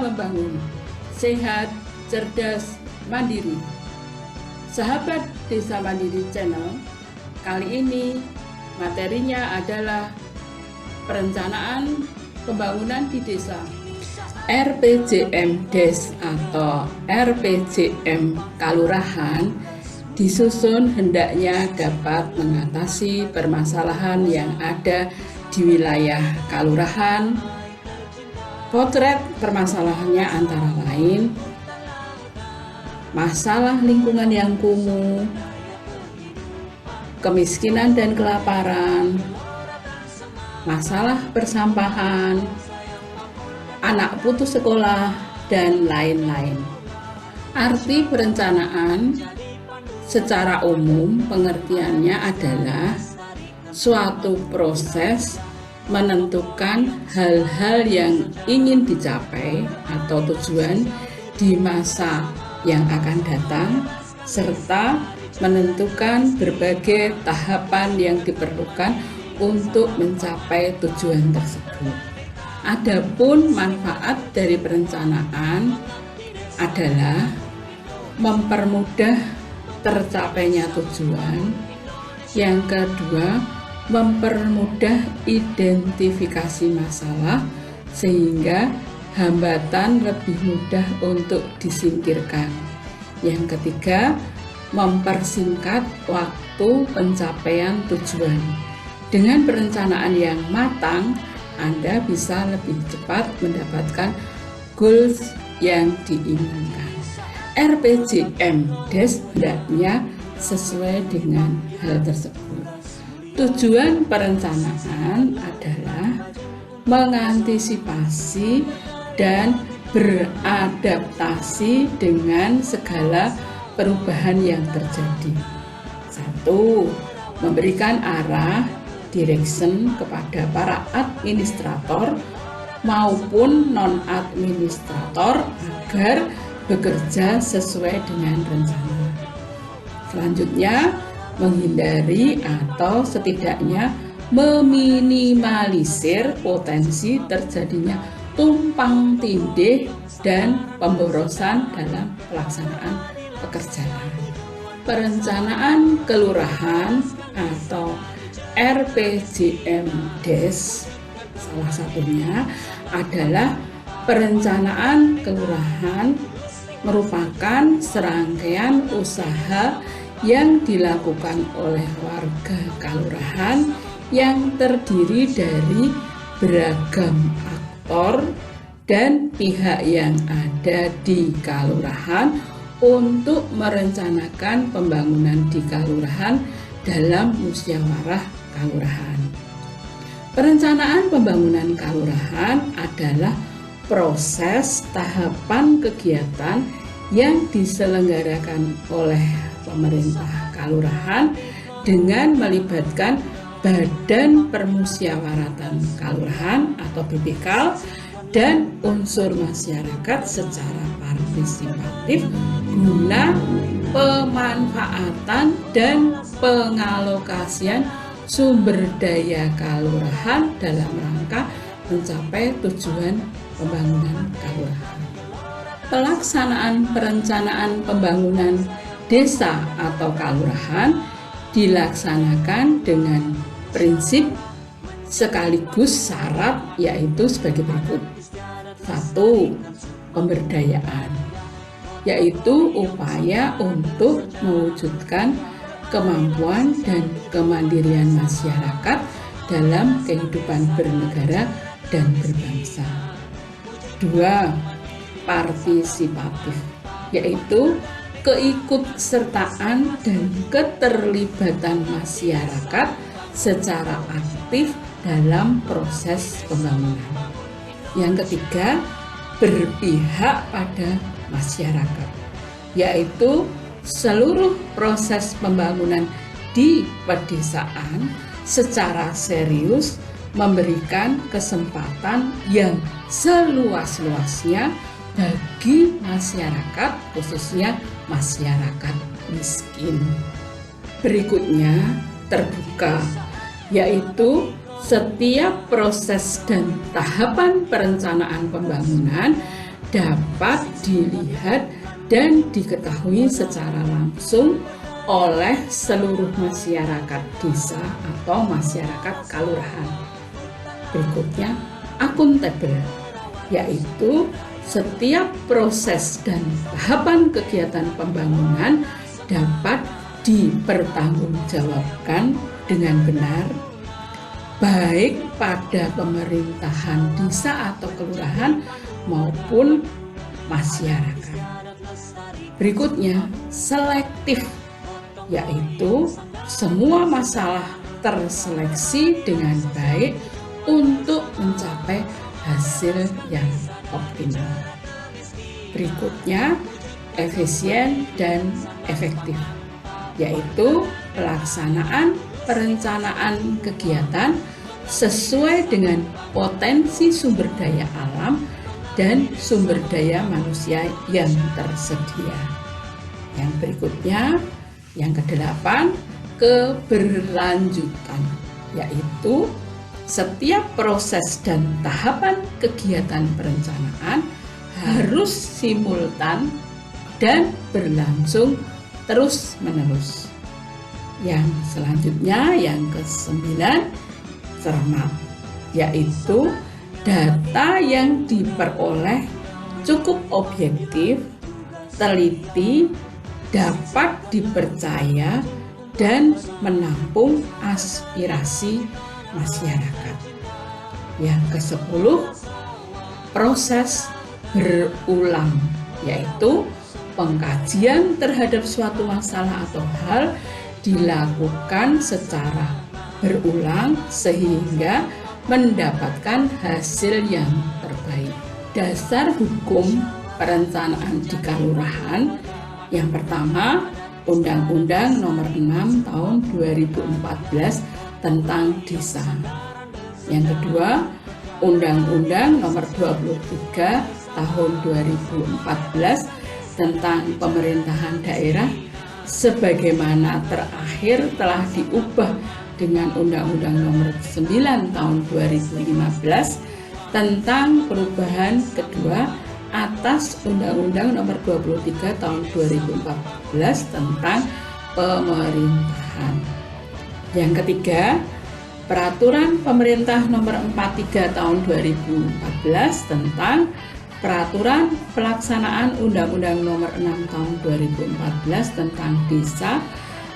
membangun, sehat, cerdas, mandiri. Sahabat Desa Mandiri Channel, kali ini materinya adalah perencanaan pembangunan di desa. RPJM Des atau RPJM Kalurahan disusun hendaknya dapat mengatasi permasalahan yang ada di wilayah kalurahan. Potret permasalahannya antara lain masalah lingkungan yang kumuh, kemiskinan dan kelaparan, masalah persampahan, anak putus sekolah, dan lain-lain. Arti perencanaan secara umum pengertiannya adalah suatu proses menentukan hal-hal yang ingin dicapai atau tujuan di masa yang akan datang, serta menentukan berbagai tahapan yang diperlukan untuk mencapai tujuan tersebut. Adapun manfaat dari perencanaan adalah mempermudah tercapainya tujuan. Yang kedua, mempermudah identifikasi masalah sehingga hambatan lebih mudah untuk disingkirkan. Yang ketiga, mempersingkat waktu pencapaian tujuan. Dengan perencanaan yang matang, Anda bisa lebih cepat mendapatkan goals yang diinginkan. RPJM Des hendaknya sesuai dengan hal tersebut. Tujuan perencanaan adalah mengantisipasi dan beradaptasi dengan segala perubahan yang terjadi. 1. Memberikan arah, direction kepada para administrator maupun non-administrator agar bekerja sesuai dengan rencana. Selanjutnya, menghindari atau setidaknya meminimalisir potensi terjadinya tumpang tindih dan pemborosan dalam pelaksanaan pekerjaan. Perencanaan kelurahan atau RPJM Des salah satunya adalah perencanaan kelurahan merupakan serangkaian usaha yang dilakukan oleh warga kalurahan yang terdiri dari beragam aktor dan pihak yang ada di kalurahan untuk merencanakan pembangunan di kalurahan dalam musyawarah kalurahan. Perencanaan pembangunan kalurahan adalah proses tahapan kegiatan yang diselenggarakan oleh pemerintah kalurahan dengan melibatkan Badan Permusyawaratan Kalurahan atau BPKAL dan unsur masyarakat secara partisipatif guna pemanfaatan dan pengalokasian sumber daya kalurahan dalam rangka mencapai tujuan pembangunan kalurahan. Pelaksanaan perencanaan pembangunan desa atau kalurahan dilaksanakan dengan prinsip sekaligus syarat, yaitu sebagai berikut. 1. Pemberdayaan, yaitu upaya untuk mewujudkan kemampuan dan kemandirian masyarakat dalam kehidupan bernegara dan berbangsa. 2. Partisipatif, yaitu keikutsertaan dan keterlibatan masyarakat secara aktif dalam proses pembangunan. Yang ketiga, berpihak pada masyarakat, yaitu seluruh proses pembangunan di pedesaan secara serius memberikan kesempatan yang seluas-luasnya bagi masyarakat, khususnya masyarakat miskin. Berikutnya terbuka, yaitu setiap proses dan tahapan perencanaan pembangunan dapat dilihat dan diketahui secara langsung oleh seluruh masyarakat desa atau masyarakat kalurahan. Berikutnya, akuntabel, yaitu setiap proses dan tahapan kegiatan pembangunan dapat dipertanggungjawabkan dengan benar, baik pada pemerintahan desa atau kelurahan maupun masyarakat. Berikutnya, selektif, yaitu semua masalah terseleksi dengan baik untuk mencapai hasil yang optimal. Berikutnya, efisien dan efektif, yaitu pelaksanaan perencanaan kegiatan sesuai dengan potensi sumber daya alam dan sumber daya manusia yang tersedia. Yang berikutnya, yang ke-8, keberlanjutan, yaitu setiap proses dan tahapan kegiatan perencanaan harus simultan dan berlangsung terus-menerus. Yang selanjutnya, yang ke-9, cermat, yaitu data yang diperoleh cukup objektif, teliti, dapat dipercaya, dan menampung aspirasi masyarakat. Yang ke-10, proses berulang, yaitu pengkajian terhadap suatu masalah atau hal dilakukan secara berulang sehingga mendapatkan hasil yang terbaik. Dasar hukum perencanaan di kalurahan, yang pertama, Undang-Undang Nomor 6 Tahun 2014 tentang Desa. Yang kedua, Undang-Undang Nomor 23 Tahun 2014 tentang Pemerintahan Daerah, sebagaimana terakhir telah diubah dengan Undang-Undang Nomor 9 Tahun 2015 tentang perubahan kedua atas Undang-Undang Nomor 23 Tahun 2014 tentang pemerintahan. Yang ketiga, Peraturan Pemerintah Nomor 43 Tahun 2014 tentang Peraturan Pelaksanaan Undang-Undang Nomor 6 Tahun 2014 tentang Desa,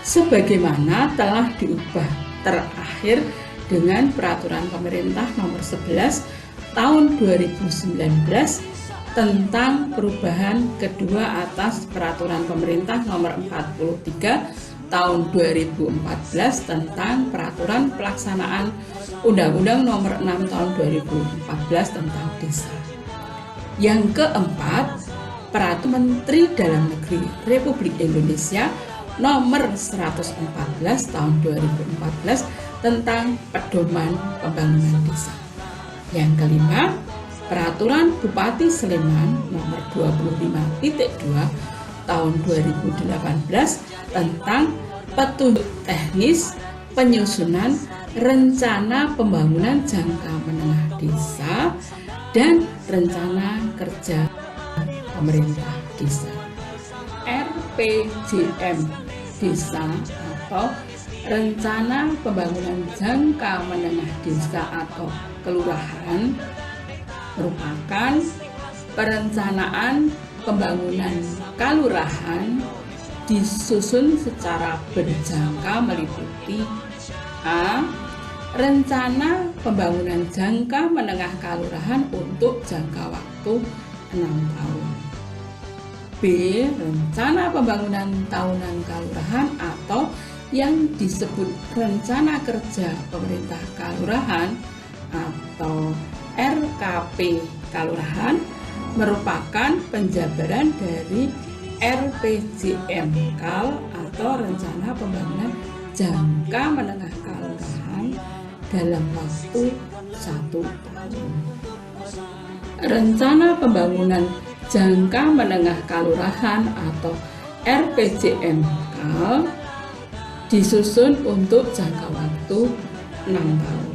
sebagaimana telah diubah terakhir dengan Peraturan Pemerintah Nomor 11 Tahun 2019 tentang perubahan kedua atas Peraturan Pemerintah Nomor 43 Tahun 2014 tentang Peraturan Pelaksanaan Undang-Undang Nomor 6 Tahun 2014 tentang Desa. Yang keempat, Peraturan Menteri Dalam Negeri Republik Indonesia Nomor 114 Tahun 2014 tentang Pedoman Pembangunan Desa. Yang kelima, Peraturan Bupati Sleman Nomor 25.2 Tahun 2018 tentang petunjuk teknis penyusunan rencana pembangunan jangka menengah desa dan rencana kerja pemerintah desa. RPJM Desa atau Rencana Pembangunan Jangka Menengah Desa atau Kelurahan merupakan perencanaan pembangunan kalurahan disusun secara berjangka meliputi A. Rencana pembangunan jangka menengah kalurahan untuk jangka waktu 6 tahun. B. Rencana pembangunan tahunan kalurahan atau yang disebut rencana kerja pemerintah kalurahan atau RKP kalurahan merupakan penjabaran dari RPJM Kal atau rencana pembangunan jangka menengah kalurahan dalam waktu 1 tahun. Rencana pembangunan jangka menengah kalurahan atau RPJM Kal disusun untuk jangka waktu 6 tahun.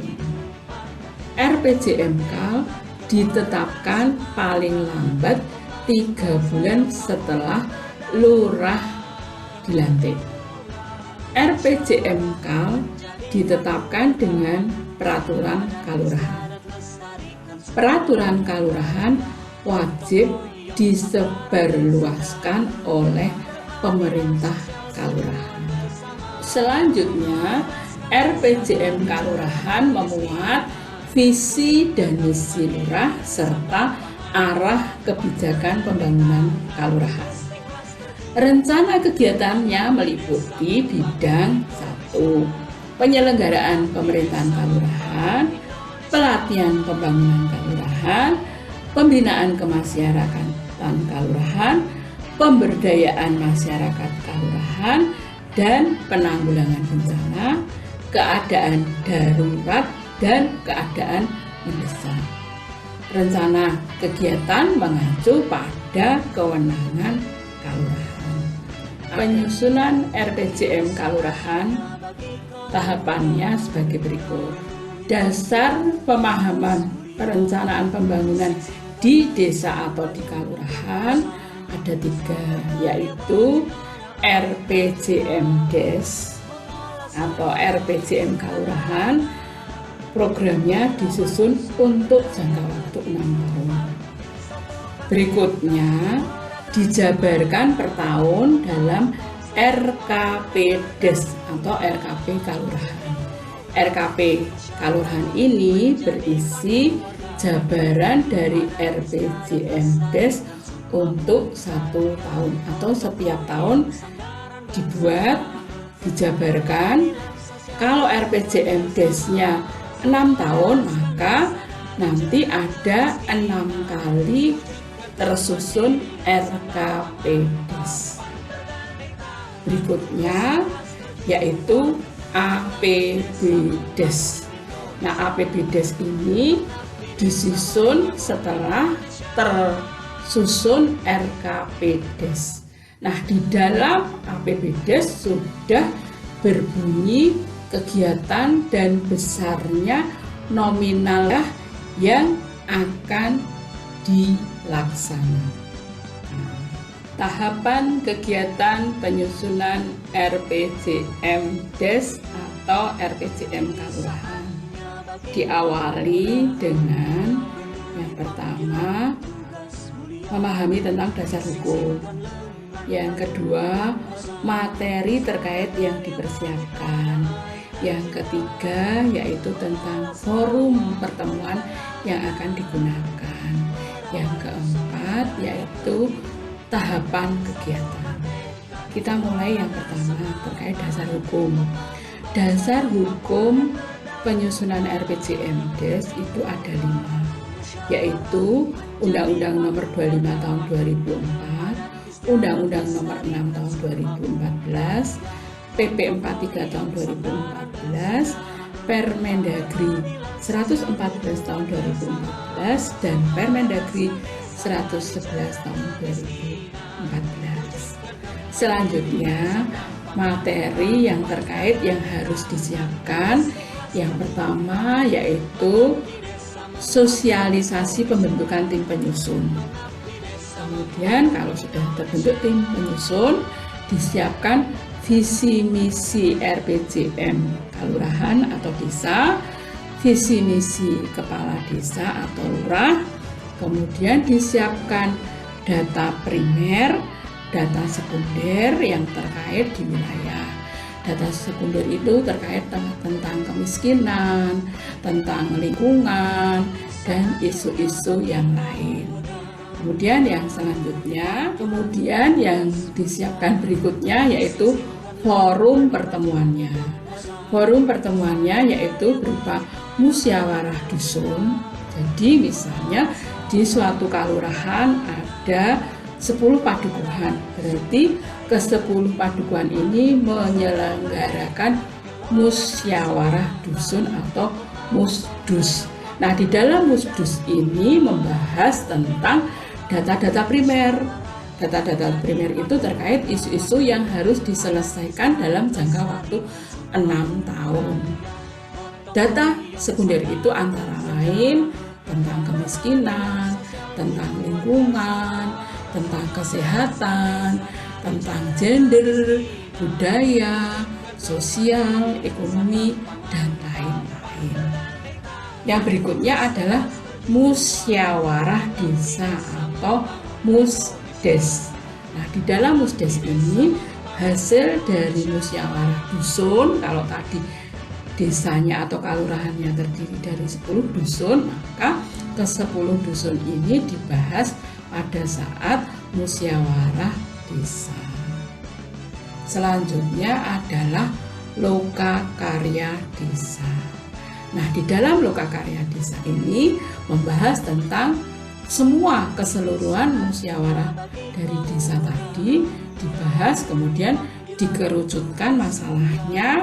RPJM Kal ditetapkan paling lambat 3 bulan setelah lurah dilantik. RPJMK ditetapkan dengan peraturan kalurahan. Peraturan kalurahan wajib disebarluaskan oleh pemerintah kalurahan. Selanjutnya, RPJM kalurahan memuat visi dan misi lurah serta arah kebijakan pembangunan kalurahan. Rencana kegiatannya meliputi bidang 1. Penyelenggaraan pemerintahan kalurahan, pelatihan pembangunan kalurahan, pembinaan kemasyarakatan kalurahan, pemberdayaan masyarakat kalurahan, dan penanggulangan bencana, keadaan darurat, dan keadaan mendesak. Rencana kegiatan mengacu pada kewenangan kalurahan. Penyusunan RPJM kalurahan tahapannya sebagai berikut. Dasar pemahaman perencanaan pembangunan di desa atau di kalurahan ada 3, yaitu RPJMdes atau RPJM kalurahan. Programnya disusun untuk jangka waktu 6 tahun. Berikutnya dijabarkan per tahun dalam RKPdes atau RKP kalurahan. RKP kalurahan ini berisi jabaran dari RPJMdes untuk 1 tahun atau setiap tahun dibuat, dijabarkan. Kalau RPJMdes-nya 6 tahun, maka nanti ada 6 kali tersusun RKPdes. Berikutnya yaitu APBdes. Nah, APBdes ini disusun setelah tersusun RKPdes. Nah, di dalam APBdes sudah berbunyi kegiatan dan besarnya nominal yang akan dilaksanakan. Tahapan kegiatan penyusunan RPJMdes atau RPJM kalurahan diawali dengan yang pertama, memahami tentang dasar hukum. Yang kedua, materi terkait yang dipersiapkan. Yang ketiga, yaitu tentang forum pertemuan yang akan digunakan. Yang keempat, yaitu tahapan kegiatan. Kita mulai yang pertama terkait dasar hukum. Dasar hukum penyusunan RPJMdes itu ada 5, yaitu Undang-Undang Nomor 25 Tahun 2004, Undang-Undang Nomor 6 Tahun 2014, PP 43 Tahun 2014, Permendagri 114 Tahun 2014, dan Permendagri 111 Tahun 2014. Selanjutnya, materi yang terkait yang harus disiapkan. Yang pertama yaitu sosialisasi pembentukan tim penyusun. Kemudian kalau sudah terbentuk tim penyusun, disiapkan visi misi RPJM kalurahan atau desa, visi misi kepala desa atau lurah. Kemudian disiapkan data primer, data sekunder yang terkait di wilayah. Data sekunder itu terkait tentang kemiskinan, tentang lingkungan, dan isu-isu yang lain. Kemudian yang selanjutnya, yang disiapkan berikutnya yaitu forum pertemuannya. Forum pertemuannya yaitu berupa musyawarah dusun. Jadi misalnya di suatu kalurahan ada 10 padukuhan, berarti ke-10 padukuhan ini menyelenggarakan musyawarah dusun atau musdus. Nah, di dalam musdus ini membahas tentang data-data primer. Data-data primer itu terkait isu-isu yang harus diselesaikan dalam jangka waktu 6 tahun. Data sekunder itu antara lain tentang kemiskinan, tentang lingkungan, tentang kesehatan, tentang gender, budaya, sosial, ekonomi, dan lain-lain. Yang berikutnya adalah musyawarah desa atau musdes. Nah, di dalam musdes ini hasil dari musyawarah dusun, kalau tadi desanya atau kalurahannya terdiri dari 10 dusun, maka ke-10 dusun ini dibahas pada saat musyawarah desa. Selanjutnya adalah lokakarya desa. Nah, di dalam lokakarya desa ini membahas tentang semua keseluruhan musyawarah dari desa tadi dibahas, kemudian dikerucutkan masalahnya.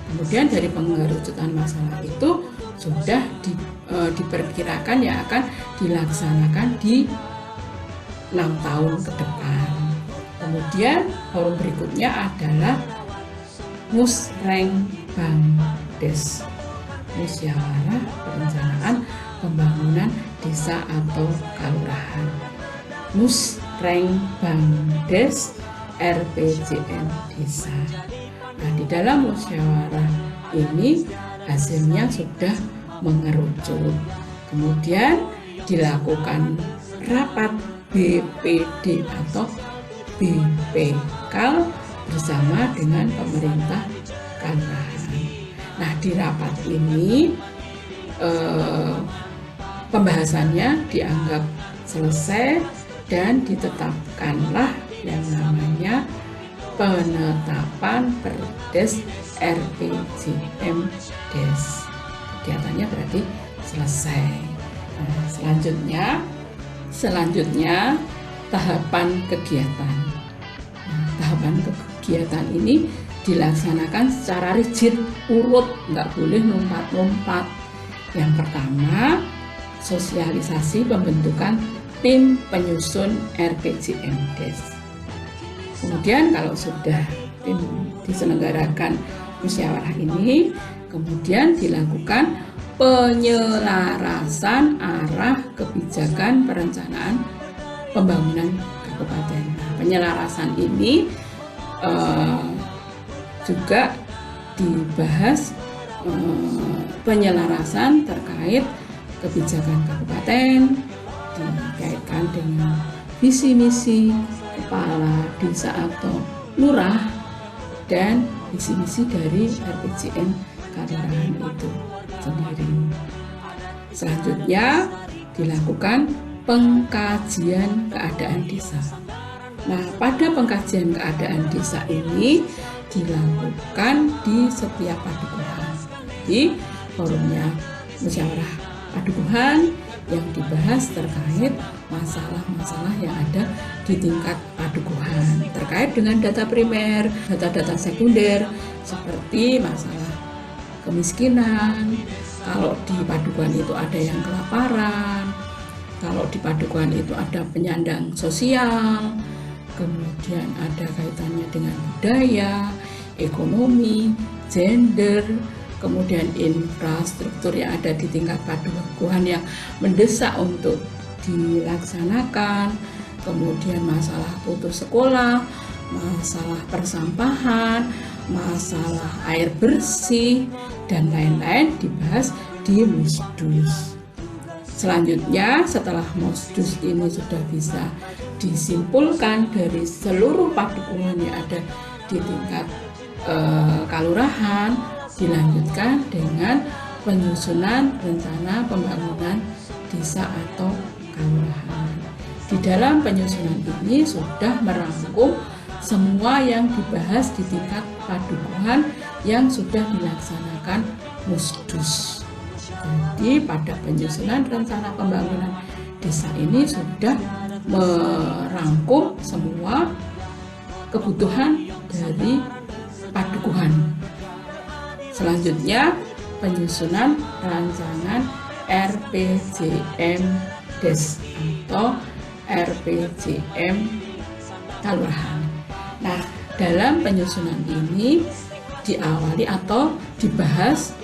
Kemudian dari pengerucutan masalah itu sudah diperkirakan yang akan dilaksanakan di 6 tahun ke depan. Kemudian forum berikutnya adalah Musrengbangdes, musyawarah perencanaan pembangunan desa atau kalurahan. Musrengbangdes RPJM desa. Nah, di dalam musyawarah ini hasilnya sudah mengerucut. Kemudian dilakukan rapat BPD atau BPK bersama dengan pemerintah kalurahan. Nah, di rapat ini pembahasannya dianggap selesai dan ditetapkanlah yang namanya penetapan Perdes RPJM Des. Kegiatannya berarti selesai. Nah, selanjutnya tahapan kegiatan. Nah, tahapan kegiatan ini dilaksanakan secara rigid, urut, nggak boleh lompat-lompat. Yang pertama, sosialisasi pembentukan tim penyusun RPJM Des. Kemudian kalau sudah diselenggarakan musyawarah ini, kemudian dilakukan penyelarasan arah kebijakan perencanaan pembangunan kabupaten. Nah, penyelarasan ini juga dibahas, penyelarasan terkait kebijakan kabupaten dikaitkan dengan visi misi kepala desa atau lurah dan visi misi dari RPJM kalurahan itu sendiri. Selanjutnya dilakukan pengkajian keadaan desa. Nah, pada pengkajian keadaan desa ini dilakukan di setiap padukuhan. Di forumnya musyawarah padukuhan yang dibahas terkait masalah-masalah yang ada di tingkat padukuhan terkait dengan data primer, data-data sekunder seperti masalah kemiskinan, kalau di padukuhan itu ada yang kelaparan, kalau di padukuhan itu ada penyandang sosial, kemudian ada kaitannya dengan budaya, ekonomi, gender, kemudian infrastruktur yang ada di tingkat padukuhan yang mendesak untuk dilaksanakan, kemudian masalah putus sekolah, masalah persampahan, masalah air bersih, dan lain-lain dibahas di musdus. Selanjutnya, setelah musdus ini sudah bisa disimpulkan dari seluruh padukuhan yang ada di tingkat kalurahan, dilanjutkan dengan penyusunan rencana pembangunan desa atau kalurahan. Di dalam penyusunan ini sudah merangkum semua yang dibahas di tingkat padukuhan yang sudah dilaksanakan musdus. Jadi pada penyusunan rencana pembangunan desa ini sudah merangkum semua kebutuhan dari padukuhan. Selanjutnya penyusunan rancangan RPJM Des atau RPJM kalurahan. Nah, dalam penyusunan ini diawali atau dibahas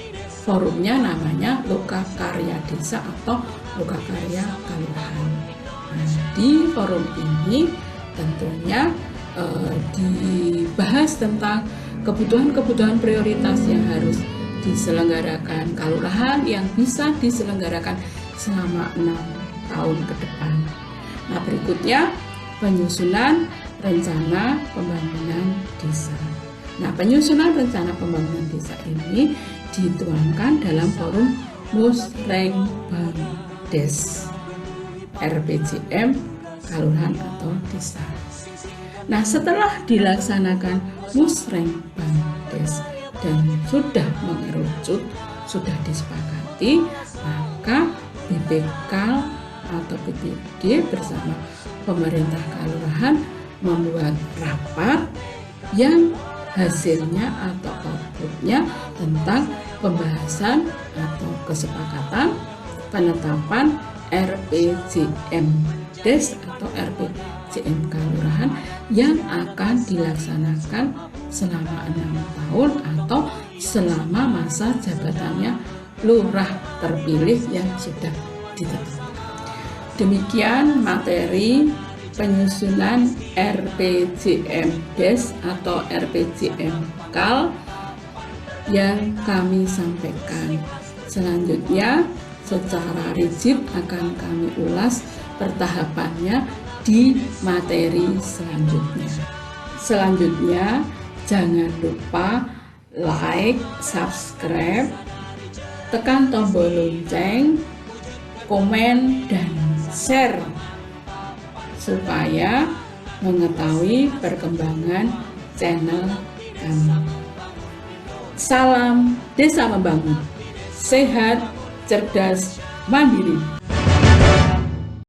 forumnya namanya Lokakarya Desa atau Lokakarya Kalurahan. Di forum ini tentunya dibahas tentang kebutuhan-kebutuhan prioritas yang harus diselenggarakan kelurahan yang bisa diselenggarakan selama 6 tahun ke depan. Nah, berikutnya penyusunan rencana pembangunan desa. Nah, penyusunan rencana pembangunan desa ini dituangkan dalam forum Musrengbang Des RPJM Kelurahan atau desa. Nah, setelah dilaksanakan Musrengbang Des dan sudah mengerucut, sudah disepakati, maka BPK atau BPD bersama pemerintah kelurahan membuat rapat yang hasilnya atau outputnya tentang pembahasan atau kesepakatan penetapan RPJM Des atau RPJM Kelurahan yang akan dilaksanakan selama 6 tahun atau selama masa jabatannya lurah terpilih yang sudah ditetapkan. Demikian materi penyusunan RPJM Des atau RPJM Kal yang kami sampaikan. Selanjutnya secara rigid akan kami ulas pertahapannya di materi selanjutnya. Selanjutnya jangan lupa like, subscribe, tekan tombol lonceng, komen, dan share supaya mengetahui perkembangan channel kami. Salam Desa Membangun, sehat, cerdas, mandiri.